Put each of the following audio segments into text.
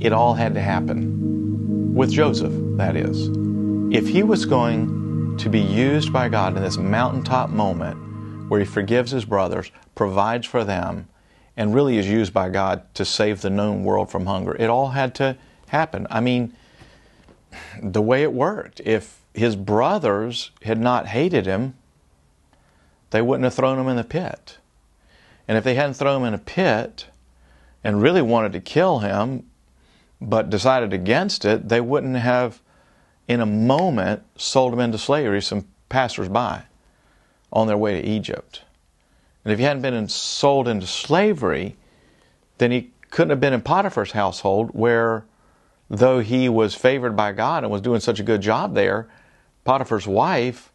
it all had to happen with Joseph, that is. If he was going to be used by God in this mountaintop moment where he forgives his brothers, provides for them, and really is used by God to save the known world from hunger, it all had to happen. I mean, the way it worked, if his brothers had not hated him, they wouldn't have thrown him in the pit. And if they hadn't thrown him in a pit and really wanted to kill him, but decided against it, they wouldn't have, in a moment, sold him into slavery, some passers-by, on their way to Egypt. And if he hadn't been sold into slavery, then he couldn't have been in Potiphar's household, where, though he was favored by God and was doing such a good job there, Potiphar's wife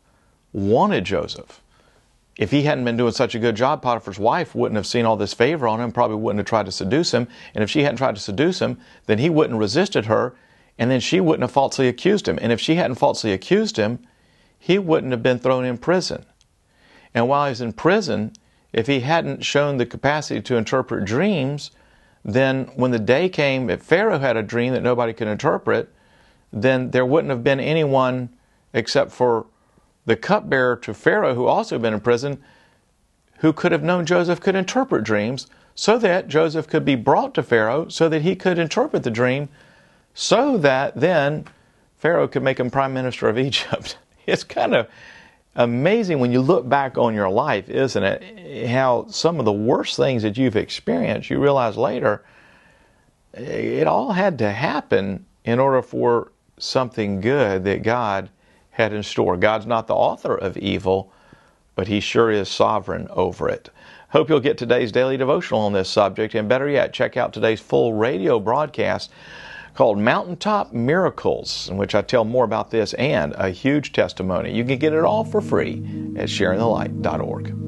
wanted Joseph. If he hadn't been doing such a good job, Potiphar's wife wouldn't have seen all this favor on him, probably wouldn't have tried to seduce him. And if she hadn't tried to seduce him, then he wouldn't have resisted her, and then she wouldn't have falsely accused him. And if she hadn't falsely accused him, he wouldn't have been thrown in prison. And while he was in prison, if he hadn't shown the capacity to interpret dreams, then when the day came that Pharaoh had a dream that nobody could interpret, then there wouldn't have been anyone except for the cupbearer to Pharaoh, who also had been in prison, who could have known Joseph could interpret dreams, so that Joseph could be brought to Pharaoh so that he could interpret the dream, so that then Pharaoh could make him prime minister of Egypt. It's kind of amazing when you look back on your life, isn't it? How some of the worst things that you've experienced, you realize later, it all had to happen in order for something good that God had in store. God's not the author of evil, but He sure is sovereign over it. Hope you'll get today's daily devotional on this subject, and better yet, check out today's full radio broadcast called Mountaintop Miracles, in which I tell more about this and a huge testimony. You can get it all for free at sharingthelight.org.